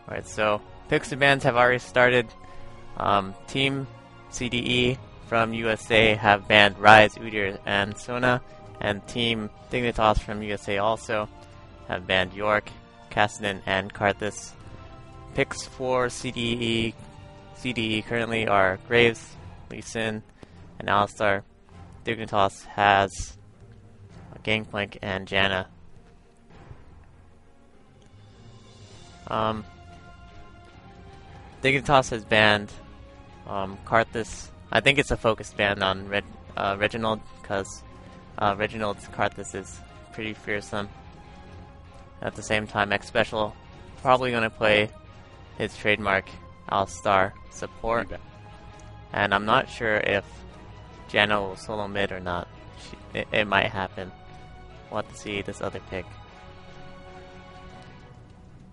Alright, so picks and bans have already started. Team CDE from USA have banned Rise, Udyr, and Sona, and Team Dignitas from USA also have banned York, Cassidy, and Karthus. Picks for CDE currently are Graves, Lee Sin, and Alistar. Digintas has Gangplank and Janna. Digintas has banned Karthus. I think it's a focused ban on Reginald, because Reginald's Karthus is pretty fearsome. At the same time, X Special probably going to play his trademark Alistar support. And I'm not sure if Janna will solo mid or not. It might happen. We'll have to see this other pick.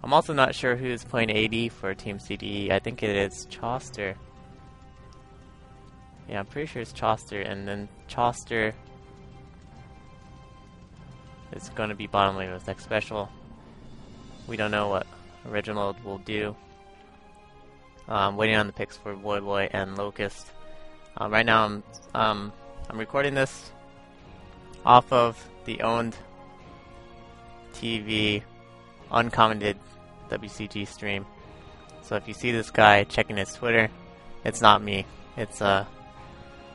I'm also not sure who's playing AD for Team CDE. I think it is Choster. Yeah, I'm pretty sure it's Choster, and then Choster is going to be bottom lane with X Special. We don't know what Reginald will do. Waiting on the picks for Boy and Locust. Right now I'm recording this off of the owned TV uncommented WCG stream. So if you see this guy checking his Twitter, it's not me. It's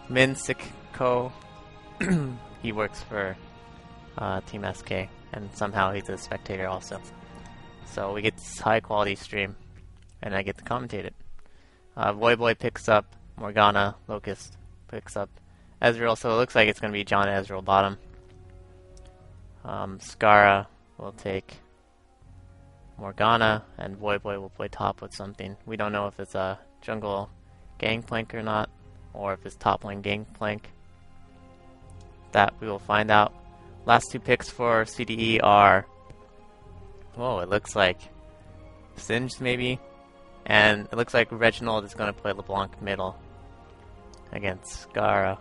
Min Sikko. He works for Team SK, and somehow he's a spectator also. So we get this high quality stream, and I get to commentate it. Boy picks up Morgana, Locust picks up Ezreal, so it looks like it's going to be John Ezreal bottom. Skara will take Morgana, and Boy will play top with something. We don't know if it's a jungle Gangplank or not, or if it's top lane Gangplank. That we will find out. Last two picks for CDE are, whoa, it looks like Singed maybe, and it looks like Reginald is going to play LeBlanc middle against Skara.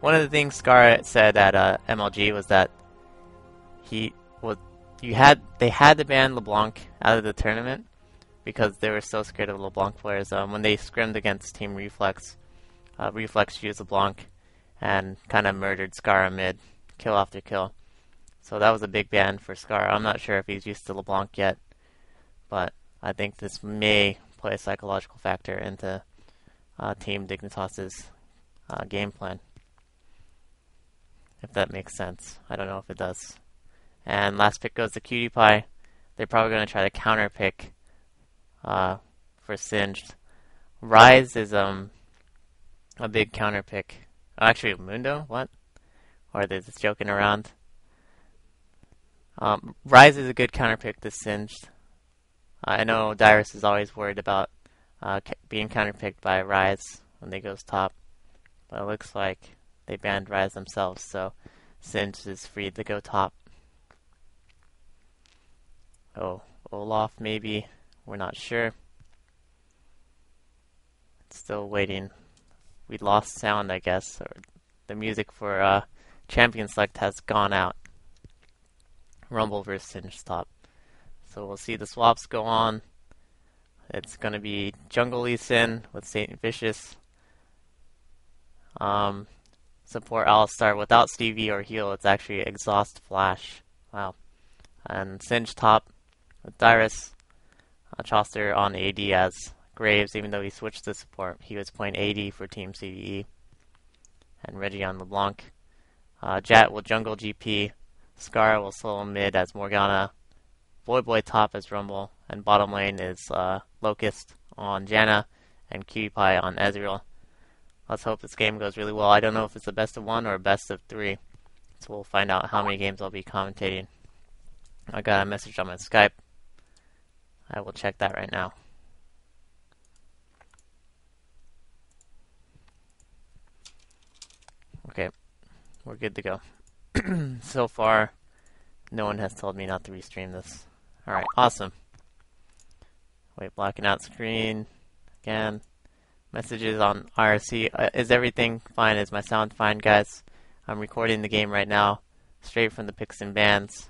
One of the things Skara said at MLG was that they had to ban LeBlanc out of the tournament because they were so scared of LeBlanc players. When they scrimmed against Team Reflex, Reflex used LeBlanc and kind of murdered Skara mid, kill after kill. So that was a big ban for Skara. I'm not sure if he's used to LeBlanc yet, but I think this may play a psychological factor into Team Dignitas' game plan. If that makes sense. I don't know if it does. And last pick goes to Cutie Pie. They're probably going to try to counter pick for Singed. Rise is a big counter pick. Oh, actually, Mundo? What? Or are they just joking around? Rise is a good counter pick to Singed. I know Dyrus is always worried about being counterpicked by Rise when they goes top, but it looks like they banned Rise themselves, so Singed is free to go top. Oh, Olaf maybe, we're not sure. Still waiting. We lost sound, I guess, or the music for Champion Select has gone out. Rumble versus Singed top. So we'll see the swaps go on. It's going to be Jungle Lee Sin with Saint Vicious. Support Alistar without Stevie or heal. It's actually Exhaust Flash. Wow. And Singed top with Dyrus. Choster on AD as Graves, even though he switched to support. He was playing AD for Team CDE. And Reggie on LeBlanc. Jat will jungle GP. Skara will solo mid as Morgana. Boy top as Rumble, and bottom lane is Locust on Janna, and Cutie Pie on Ezreal. Let's hope this game goes really well. I don't know if it's a best of 1 or a best of 3, so we'll find out how many games I'll be commentating. I got a message on my Skype. I will check that right now. Okay, we're good to go. So far, no one has told me not to restream this. Alright, awesome. Wait, blocking out screen. Again. Messages on IRC. Is everything fine? Is my sound fine, guys? I'm recording the game right now. Straight from the picks and bans.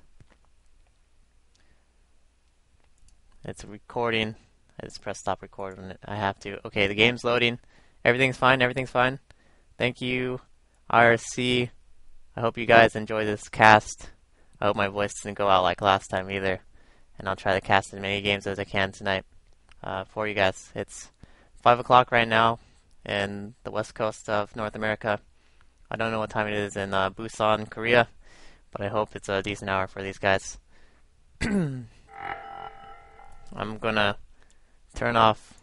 It's recording. I just press stop recording. I have to. Okay, the game's loading. Everything's fine. Everything's fine. Thank you, RC. I hope you guys enjoy this cast. I hope my voice didn't go out like last time either. And I'll try to cast as many games as I can tonight for you guys. It's 5 o'clock right now in the west coast of North America. I don't know what time it is in Busan, Korea, but I hope it's a decent hour for these guys. I'm gonna turn off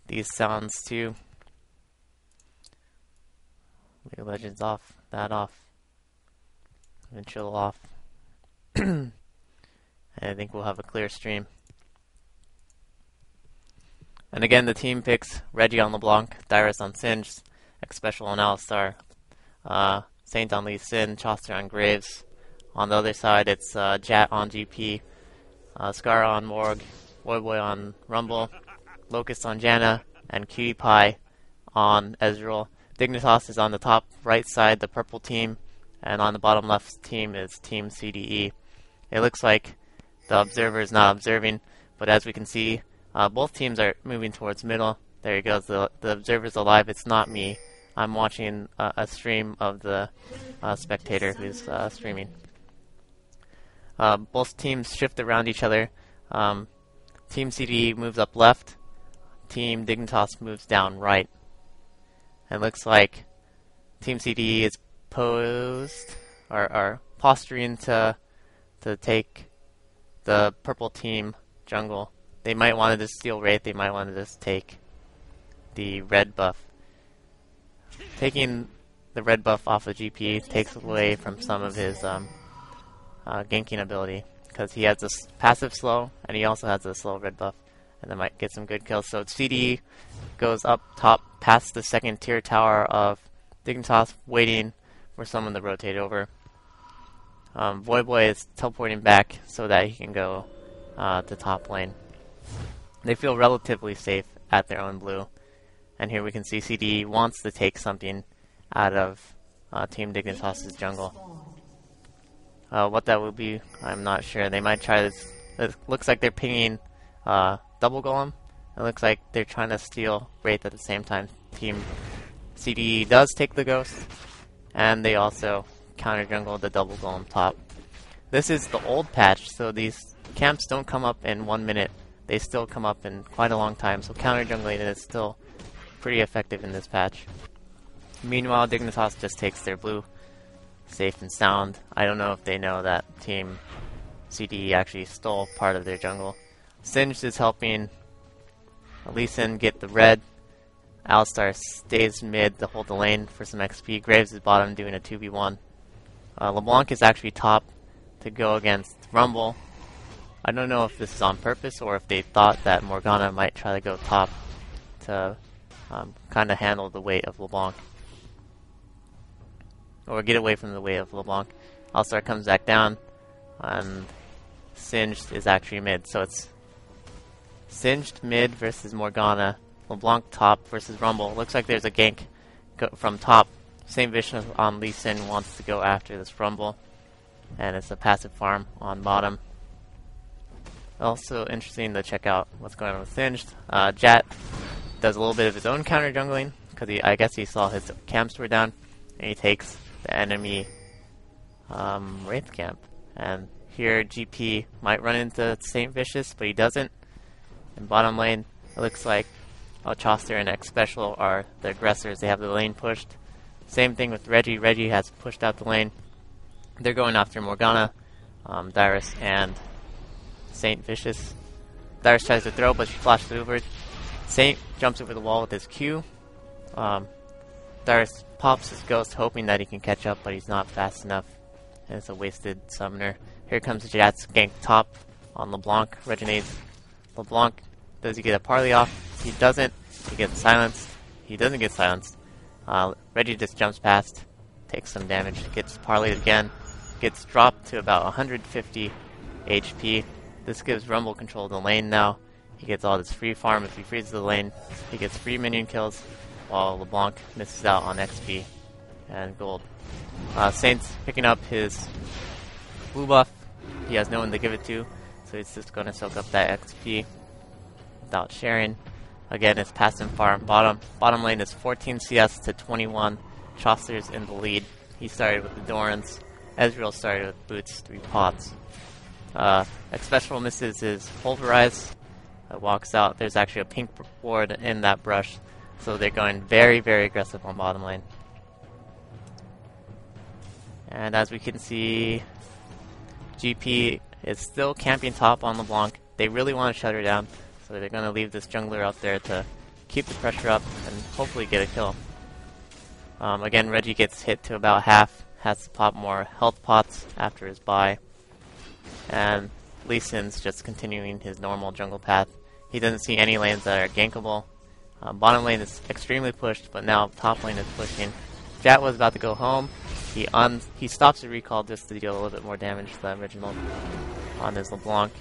these sounds too. League of Legends off, that off, and chill off. And I think we'll have a clear stream. And again, the team picks Reggie on LeBlanc, Dyrus on Singed, X Special on Alistar, Saint on Lee Sin, Choster on Graves. On the other side, it's Jat on GP, Scar on Morg, Boy on Rumble, Locust on Janna, and Cutie Pie on Ezreal. Dignitas is on the top right side, the purple team, and on the bottom left team is Team CDE. It looks like the observer is not observing, but as we can see, both teams are moving towards middle. There he goes, the observer's alive. It's not me. I'm watching a stream of the spectator who's streaming. Both teams shift around each other. Team CDE moves up left. Team Dignitas moves down right. It looks like Team CDE is posed or posturing to take the purple team jungle. They might want to just steal Wraith. They might want to just take the red buff. Taking the red buff off of GP takes away from some of his ganking ability, because he has this passive slow and he also has a slow red buff, and that might get some good kills. So CDE goes up top past the second tier tower of Dignitas, waiting for someone to rotate over. Boy is teleporting back so that he can go to top lane. They feel relatively safe at their own blue. And here we can see CDE wants to take something out of Team Dignitas' jungle. What that will be, I'm not sure. They might try this. It looks like they're pinging double golem. It looks like they're trying to steal Wraith at the same time. Team CDE does take the ghost, and they also counter jungle the double golem top. This is the old patch, so these camps don't come up in 1 minute. They still come up in quite a long time, so counter jungling is still pretty effective in this patch. Meanwhile, Dignitas just takes their blue, safe and sound. I don't know if they know that Team CDE actually stole part of their jungle. Singed is helping Lee Sin get the red. Alistar stays mid to hold the lane for some XP. Graves is bottom doing a 2v1. LeBlanc is actually top to go against Rumble. I don't know if this is on purpose or if they thought that Morgana might try to go top to kind of handle the weight of LeBlanc, or get away from the weight of LeBlanc. Alistar comes back down, and Singed is actually mid. So it's Singed mid versus Morgana, LeBlanc top versus Rumble. Looks like there's a gank from top. Same vision on Lee Sin wants to go after this Rumble, and it's a passive farm on bottom. Also interesting to check out what's going on with Singed. Jat does a little bit of his own counter jungling, because I guess he saw his camps were down, and he takes the enemy Wraith camp. And here GP might run into Saint Vicious, but he doesn't. In bottom lane, it looks like Choster and X Special are the aggressors. They have the lane pushed. Same thing with Reggie. Reggie has pushed out the lane. They're going after Morgana, Dyrus, and Saint Vicious. Dyrus tries to throw, but she flashes over. Saint jumps over the wall with his Q. Dyrus pops his ghost, hoping that he can catch up, but he's not fast enough. And it's a wasted summoner. Here comes Jat's gank top on LeBlanc. Resonates. LeBlanc, does he get a parley off? He doesn't. He gets silenced. He doesn't get silenced. Reggie just jumps past, takes some damage, gets parleyed again, gets dropped to about 150 HP. This gives Rumble control of the lane now. He gets all this free farm. If he freezes the lane, he gets free minion kills, while LeBlanc misses out on XP and gold. Saint's picking up his blue buff. He has no one to give it to. so he's just going to soak up that XP without sharing. Again, it's passive farm. Bottom lane is 14 CS to 21. Chaucer's in the lead. He started with the Dorans. Ezreal started with boots, 3 pots. Special misses his Pulverize. Walks out. There's actually a pink ward in that brush, so they're going very, very aggressive on bottom lane. And as we can see, GP is still camping top on LeBlanc. They really want to shut her down, so they're going to leave this jungler out there to keep the pressure up and hopefully get a kill. Again, Reggie gets hit to about half, has to pop more health pots after his buy. And Lee Sin's just continuing his normal jungle path. He doesn't see any lanes that are gankable. Bottom lane is extremely pushed, but now top lane is pushing. Jat was about to go home. He stops the recall just to deal a little bit more damage to the original on his LeBlanc.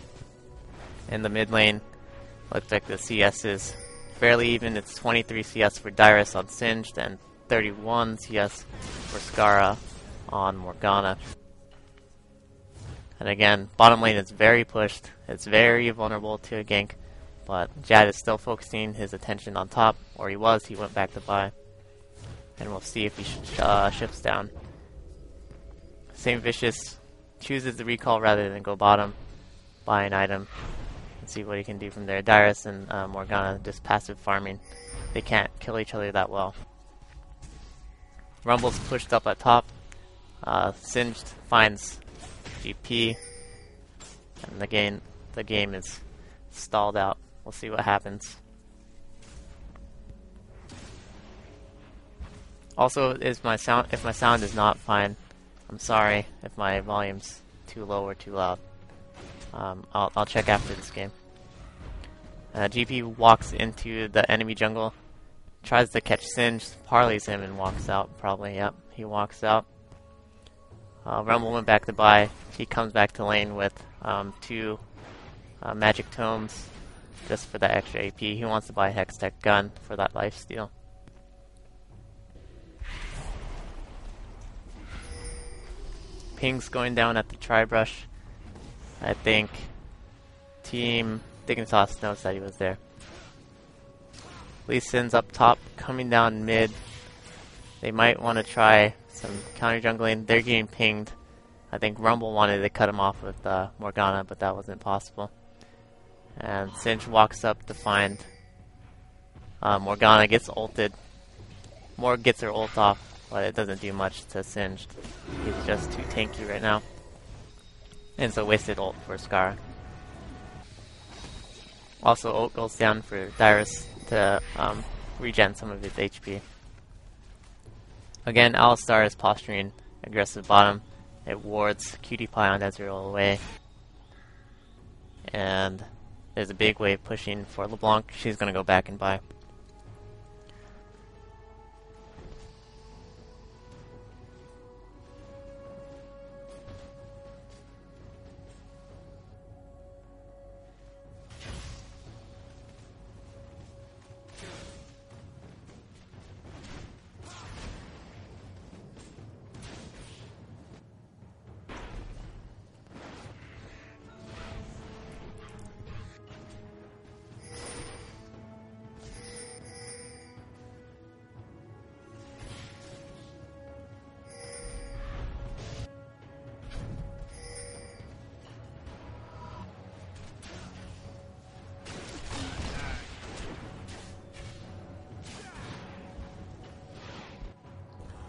In the mid lane, looks like the CS is fairly even. It's 23 CS for Dyrus on Singed and 31 CS for Skara on Morgana. And again, bottom lane is very pushed. It's very vulnerable to a gank, but Jad is still focusing his attention on top, or he was. He went back to buy, and we'll see if he shifts down. Same Vicious chooses the recall rather than go bottom, buy an item, and see what he can do from there. Dyrus and Morgana just passive farming. They can't kill each other that well. Rumble's pushed up at top. Singed finds GP, and the game is stalled out. We'll see what happens. Also, if my sound is not fine, I'm sorry if my volume's too low or too loud. I'll check after this game. GP walks into the enemy jungle, tries to catch Singed, parleys him, and walks out. Probably, yep, he walks out. Rumble went back to buy. He comes back to lane with 2 magic tomes just for that extra AP. He wants to buy a Hextech gun for that lifesteal. Ping's going down at the Tribrush. I think Team Digintas knows that he was there. Lee Sin's up top, coming down mid. They might want to try some counter jungling. They're getting pinged. I think Rumble wanted to cut him off with Morgana, but that wasn't possible. And Singe walks up to find Morgana, gets ulted. Morg gets her ult off, but it doesn't do much to Singed. He's just too tanky right now. And it's a wasted ult for Scar. Also, ult goes down for Dyrus to regen some of his HP. Again, Alistar is posturing aggressive bottom. It wards Cutie Pie on Ezreal away. And there's a big wave pushing for LeBlanc. She's going to go back and buy.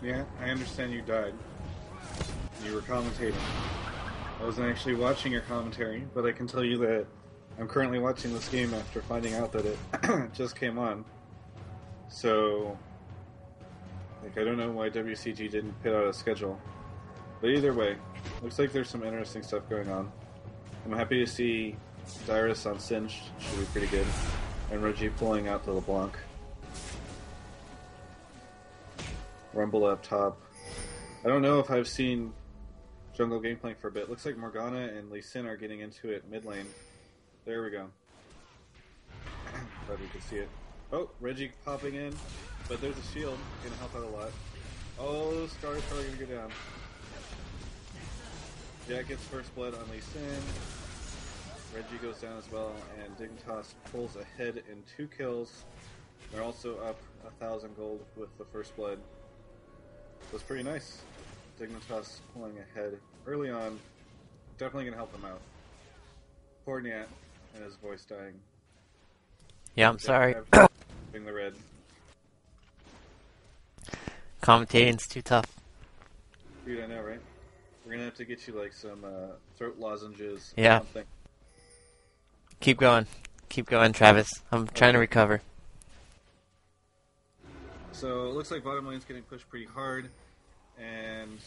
Yeah, I understand you died. You were commentating. I wasn't actually watching your commentary, but I can tell you that I'm currently watching this game after finding out that it just came on. So, I don't know why WCG didn't put out a schedule. But either way, looks like there's some interesting stuff going on. I'm happy to see Dyrus on Singed, should be pretty good, and Reggie pulling out the LeBlanc. Rumble up top. I don't know if I've seen jungle game playing for a bit. Looks like Morgana and Lee Sin are getting into it mid lane. There we go. Glad we could see it. Oh, Reggie popping in, but there's a shield. Gonna help out a lot. Oh, Scar's probably gonna go down. Jack gets first blood on Lee Sin. Reggie goes down as well, and Digintas pulls ahead in 2 kills. They're also up 1,000 gold with the first blood. That's pretty nice. Dignitas pulling ahead early on. Definitely going to help him out. Poor Nyat and his voice dying. Yeah, I'm sorry. Being the red. Commentating's too tough. Dude, I know, right? We're going to have to get you like some throat lozenges or Yeah. something. Keep going. Keep going, Travis. I'm trying to recover. So it looks like bottom lane's getting pushed pretty hard, and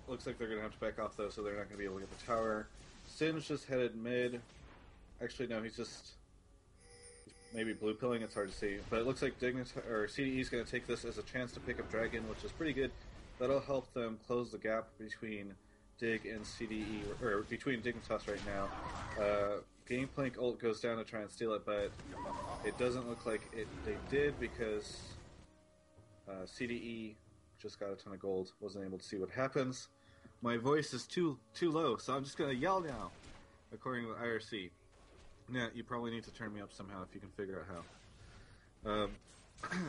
looks like they're going to have to back off though, so they're not going to be able to get the tower. Singe just headed mid. Actually, no, he's just maybe blue pilling. It's hard to see, but it looks like CDE is going to take this as a chance to pick up Dragon, which is pretty good. That'll help them close the gap between Dig and CDE, or between Dig and Toss right now. Gangplank ult goes down to try and steal it, but it doesn't look like they did because CDE just got a ton of gold. Wasn't able to see what happens. My voice is too low, so I'm just gonna yell now, according to the IRC. Yeah, you probably need to turn me up somehow if you can figure out how.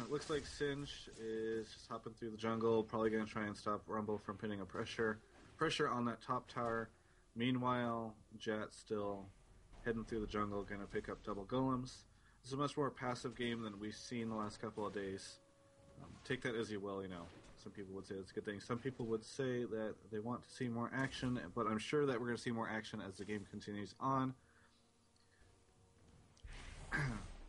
Looks like Singe is just hopping through the jungle, probably gonna try and stop Rumble from putting a pressure on that top tower. Meanwhile, Jet still heading through the jungle, gonna pick up double golems. This is a much more passive game than we've seen the last couple of days. Take that as you will, you know. Some people would say it's a good thing. Some people would say that they want to see more action, but I'm sure that we're going to see more action as the game continues on.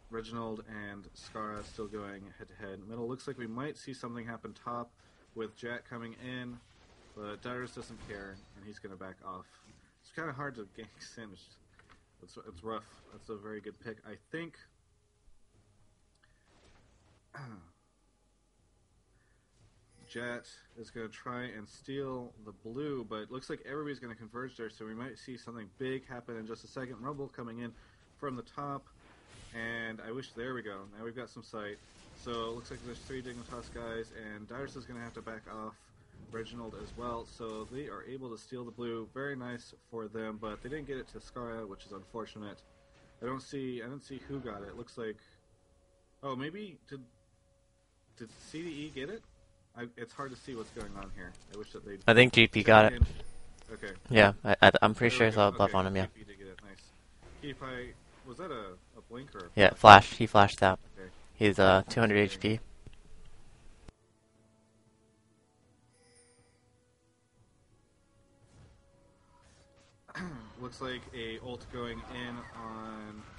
Reginald and Skara still going head-to-head. Middle looks like we might see something happen top with Jack coming in, but Dyrus doesn't care, and he's going to back off. It's kind of hard to gank Singed. It's rough. That's a very good pick, I think. Jet is going to try and steal the blue, but it looks like everybody's going to converge there, so we might see something big happen in just a second. Rumble coming in from the top, and there we go. Now we've got some sight. So it looks like there's 3 Dignitas guys, and Dyrus is going to have to back off Reginald as well, so they are able to steal the blue. Very nice for them, but they didn't get it to Skara, which is unfortunate. I didn't see who got it. It looks like, oh, maybe did CDE get it? It's hard to see what's going on here. I wish that they. I think GP got it. Okay. Yeah, I'm pretty sure I saw a buff on him. Yeah. GP did get it. Nice. Keepai, was that a blink or? Yeah, flash. He flashed that. Okay. He's 200 HP. Looks like a ult going in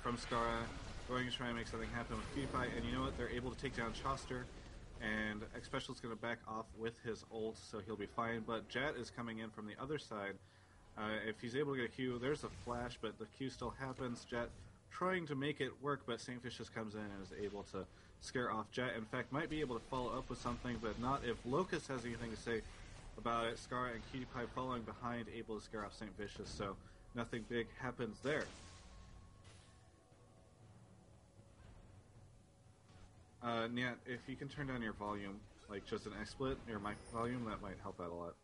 from Skara, going to try and make something happen with Keepai, and you know what? They're able to take down Choster. And X Special's going to back off with his ult, so he'll be fine. But Jet is coming in from the other side. If he's able to get a Q, there's a flash, but the Q still happens. Jet trying to make it work, but Saintfish just comes in and is able to scare off Jet. In fact, might be able to follow up with something, but not if Locust has anything to say about it. Skara and Cutie Pie following behind, able to scare off Saint Vicious, so nothing big happens there. Nyat, if you can turn down your volume, like just an XSplit, your mic volume, that might help out a lot.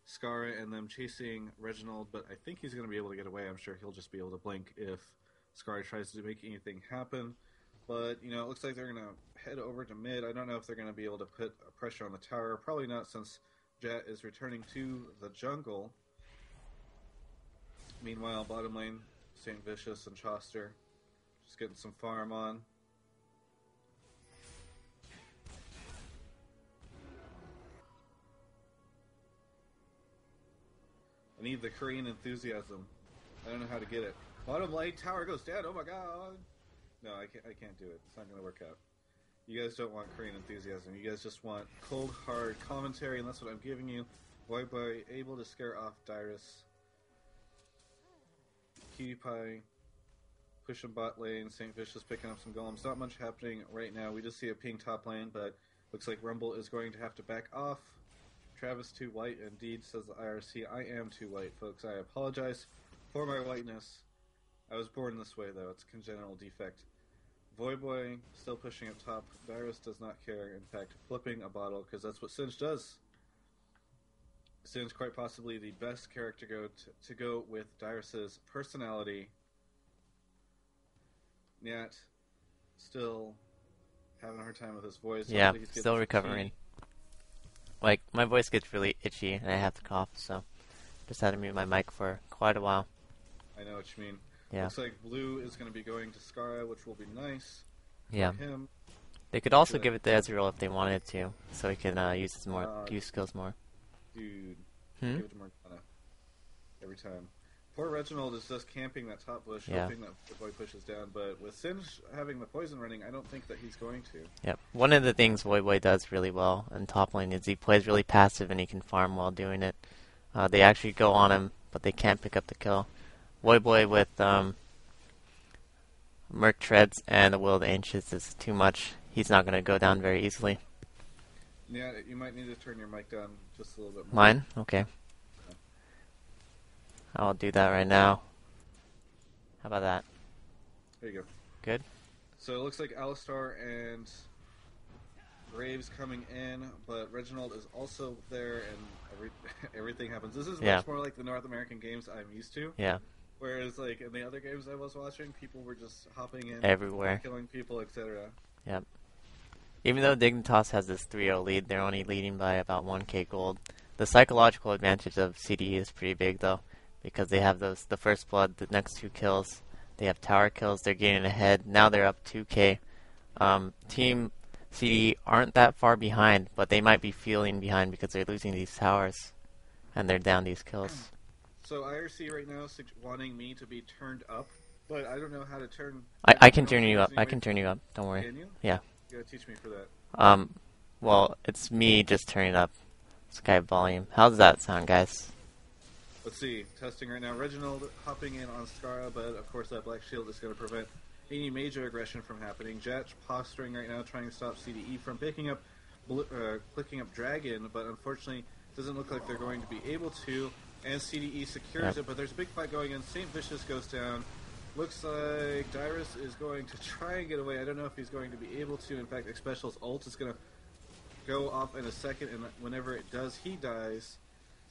Skara and them chasing Reginald, but I think he's going to be able to get away. I'm sure he'll just be able to blink if Skara tries to make anything happen. But, you know, it looks like they're going to head over to mid. I don't know if they're going to be able to put pressure on the tower. Probably not, since Jet is returning to the jungle. Meanwhile, bottom lane, Saint Vicious and Choster just getting some farm on. I need the Korean enthusiasm. I don't know how to get it. Bottom lane, tower goes down. Oh my god! No, I can't do it. It's not going to work out. You guys don't want Korean enthusiasm. You guys just want cold, hard commentary, and that's what I'm giving you. Boy able to scare off Dyrus. Cutie Pie pushing bot lane. Saint Vicious picking up some golems. Not much happening right now. We just see a ping top lane, but looks like Rumble is going to have to back off. Travis too white, indeed, says the IRC. I am too white, folks. I apologize for my whiteness. I was born this way, though. It's a congenital defect. Voyboy still pushing up top. Dyrus does not care. In fact, flipping a bottle, because that's what Singe does. Sin's quite possibly the best character to go with Dyrus's personality. Yet, still having a hard time with his voice. Yeah, Hopefully he's getting still some recovering. tea. Like, my voice gets really itchy and I have to cough, so just had to mute my mic for quite a while. I know what you mean. Yeah. Looks like Blue is going to be going to Skara, which will be nice Yeah. for him. They could also give it to Ezreal if they wanted to, so he can use skills more. Dude, Hmm? give it to Morgana every time. Poor Reginald is just camping that top bush, Yeah. hoping that the boy pushes down. But with Singe having the poison running, I don't think that he's going to. Yep. One of the things Voyboy does really well in top lane is he plays really passive and he can farm while doing it. They actually go on him, but they can't pick up the kill. Voyboy with Merc Treads and the Will of the Ancients is too much. He's not going to go down very easily. Yeah, you might need to turn your mic down just a little bit more. Mine? Okay. I'll do that right now. How about that? There you go. Good? So it looks like Alistar and Graves coming in, but Reginald is also there, and everything happens. This is much more like the North American games I'm used to. Yeah. Whereas, like, in the other games I was watching, people were just hopping in, everywhere, killing people, etc. Yep. Even though Dignitas has this 3-0 lead, they're only leading by about 1k gold. The psychological advantage of CDE is pretty big, though, because they have the first blood, the next 2 kills. They have tower kills, they're getting ahead. Now they're up 2k. Team CDE aren't that far behind, but they might be feeling behind because they're losing these towers, and they're down these kills. So IRC right now is wanting me to be turned up, but I don't know how to turn... I can turn you up. I can turn you up. Don't worry. Can you? Yeah. You gotta teach me for that. Well, it's me just turning up Skype volume. How does that sound, guys? Let's see. Testing right now. Reginald hopping in on Skara, but of course that Black Shield is going to prevent any major aggression from happening. Jetch posturing right now, trying to stop CDE from clicking up Dragon, but unfortunately doesn't look like they're going to be able to. And CDE secures it, but there's a big fight going on. St. Vicious goes down. Looks like Dyrus is going to try and get away. I don't know if he's going to be able to. In fact, Xpecial's ult is going to go off in a second, and whenever it does, he dies.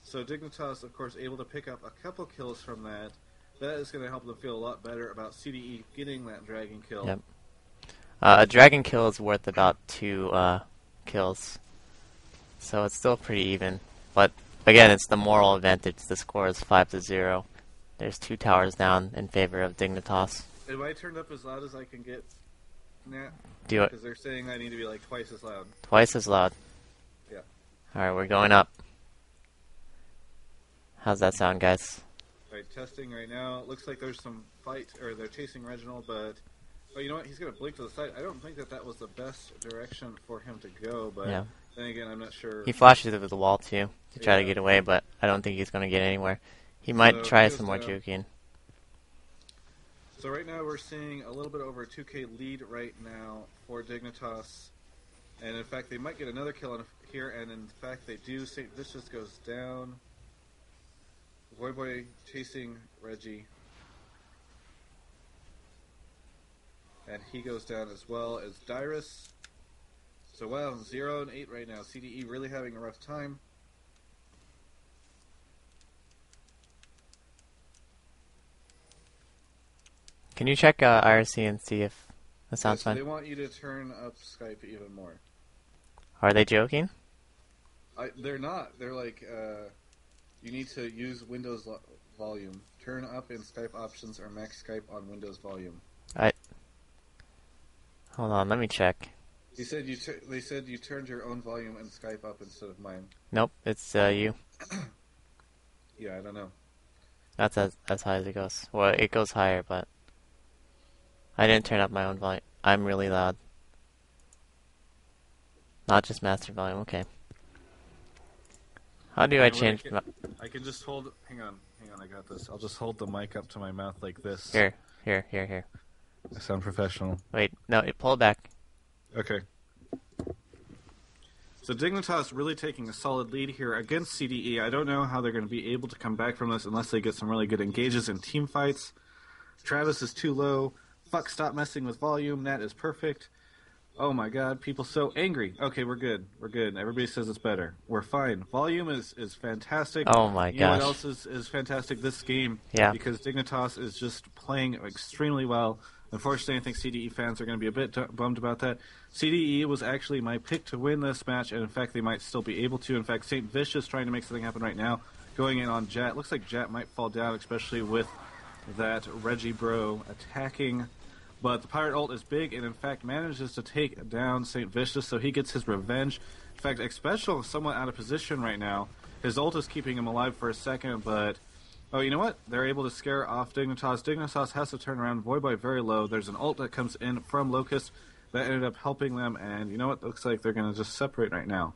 So Dignitas, of course, able to pick up a couple kills from that. That is going to help them feel a lot better about CDE getting that dragon kill. Yep. A dragon kill is worth about 2 kills, so it's still pretty even. But again, it's the moral advantage. The score is 5-0. There's 2 towers down in favor of Dignitas. Am I turned up as loud as I can get, Nat? Do it. Because they're saying I need to be like twice as loud. Twice as loud. Yeah. Alright, we're going up. How's that sound, guys? Alright, testing right now. Looks like there's some fight, or they're chasing Reginald, but... Oh, you know what? He's going to blink to the side. I don't think that was the best direction for him to go, but Yeah. then again, I'm not sure. He flashes over the wall, too, to try to get away, but I don't think he's going to get anywhere. He might try some more juking. So right now we're seeing a little bit over a 2k lead right now for Dignitas. And in fact, they might get another kill in here, and in fact they do. St. Vicious goes down. Voyboy chasing Reggie. And he goes down as well as Dyrus. So wow, 0 and 8 right now. CDE really having a rough time. Can you check IRC and see if that sounds fine? They want you to turn up Skype even more. Are they joking? They're not. They're like, you need to use Windows volume. Turn up in Skype options or max Skype on Windows volume. Hold on, let me check. They said you turned your own volume in Skype up instead of mine. Nope, it's you. Yeah, I don't know. That's as high as it goes. Well, it goes higher, but I didn't turn up my own volume. I'm really loud. Not just master volume, okay. How do I change... I can just hold... Hang on, I got this. I'll just hold the mic up to my mouth like this. Here. I sound professional. Wait, no, pull it back. Okay. So Dignitas really taking a solid lead here against CDE. I don't know how they're going to be able to come back from this unless they get some really good engages in team fights. Travis is too low. Fuck, stop messing with volume. That is perfect. Oh my god, people so angry. Okay, we're good. We're good. Everybody says it's better. We're fine. Volume is fantastic. Oh my You know what gosh. else is fantastic? This game, Yeah. because Dignitas is just playing extremely well. Unfortunately, I think CDE fans are going to be a bit bummed about that. CDE was actually my pick to win this match, and in fact, they might still be able to. In fact, St. Vicious trying to make something happen right now, going in on Jet. Looks like Jet might fall down, especially with that Reggie Bro attacking. But the Pirate ult is big, and in fact manages to take down St. Vicious, so he gets his revenge. In fact, Xpecial is somewhat out of position right now. His ult is keeping him alive for a second, but... Oh, you know what? They're able to scare off Dignitas. Dignitas has to turn around. Voidboy very low. There's an ult that comes in from Locust that ended up helping them, and you know what? Looks like they're going to just separate right now.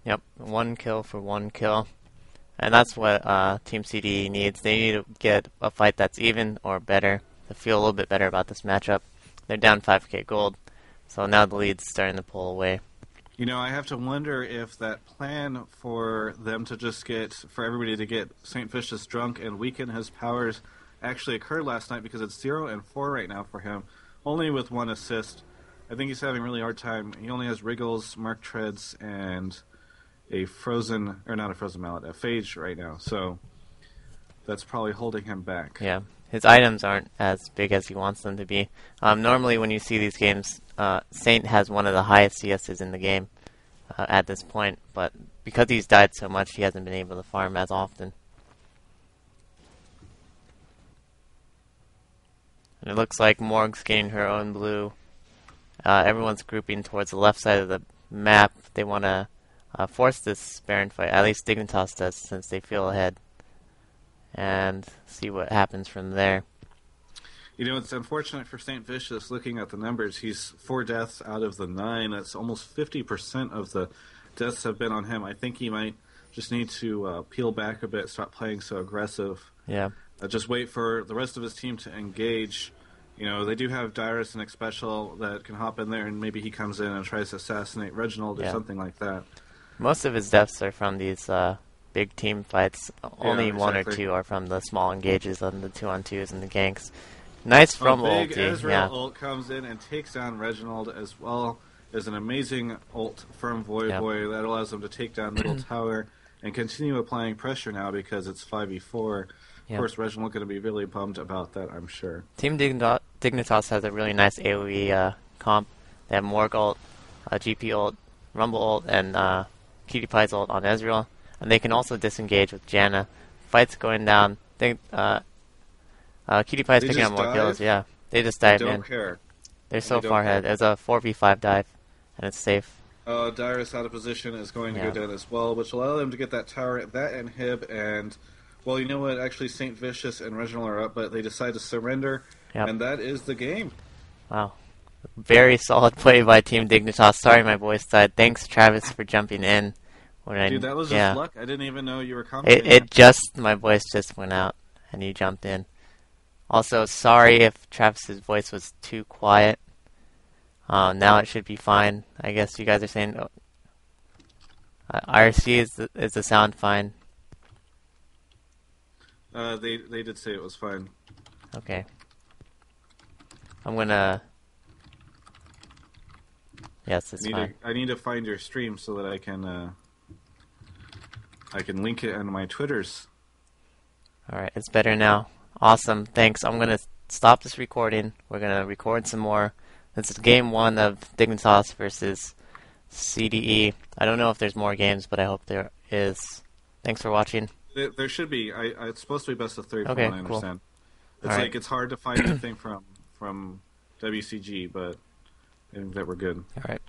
Yep. 1 kill for 1 kill. And that's what Team CDE needs. They need to get a fight that's even or better to feel a little bit better about this matchup. They're down 5k gold, so now the lead's starting to pull away. You know, I have to wonder if that plan for them to just for everybody to get St. Vicious drunk and weaken his powers actually occurred last night, because it's 0 and 4 right now for him, only with 1 assist. I think he's having a really hard time. He only has Wriggles, Mark Treads, and a frozen, or not a frozen mallet, a phage right now, so that's probably holding him back. Yeah, his items aren't as big as he wants them to be. Normally when you see these games, Saint has one of the highest CSs in the game at this point, but because he's died so much, he hasn't been able to farm as often. And it looks like Morg's getting her own blue. Everyone's grouping towards the left side of the map. They want to force this Baron fight, at least Dignitas does, since they feel ahead, and see what happens from there. You know, it's unfortunate for St. Vicious, looking at the numbers. He's 4 deaths out of the 9. That's almost 50% of the deaths have been on him. I think he might just need to peel back a bit, stop playing so aggressive. Yeah. Just wait for the rest of his team to engage. You know, they do have Dyrus and Xpecial that can hop in there, and maybe he comes in and tries to assassinate Reginald or something like that. Most of his deaths are from these big team fights. Only 1 or 2 are from the small engages on the 2-on-2s and the ganks. Nice rumble big ulti. Ezreal ult comes in and takes down Reginald, as well as an amazing ult from Voyboy that allows him to take down middle tower and continue applying pressure now because it's 5v4. Of course, Reginald going to be really bummed about that, I'm sure. Team Dignitas has a really nice AoE comp. They have Morg ult, GP ult, Rumble ult, and Cutie Pie's ult on Ezreal. And they can also disengage with Janna. Fight's going down. Cutie Pie's picking up more kills. Yeah, they just dived in. Don't care. They're so far ahead. There's a 4v5 dive, and it's safe. Dyrus out of position is going to go down as well, which will allow them to get that tower, that inhib, and... Well, you know what? Actually, St. Vicious and Reginald are up, but they decide to surrender, and that is the game. Wow. Very solid play by Team Dignitas. Sorry my voice died. Thanks, Travis, for jumping in. Dude, that was just luck. I didn't even know you were commenting. My voice just went out, and you jumped in. Also, sorry if Travis's voice was too quiet. Now it should be fine. I guess you guys are saying... IRC, is the sound fine? They did say it was fine. Okay. I'm gonna... Yes, it's fine. I need to find your stream so that I can link it on my Twitters. Alright, it's better now. Awesome, thanks. I'm gonna stop this recording. We're gonna record some more. This is game 1 of Dignitas versus CDE. I don't know if there's more games, but I hope there is. Thanks for watching. There should be. It's supposed to be best of 3 from okay, what I understand. Cool. It's it's hard to find anything from WCG, but I think that we're good. Alright.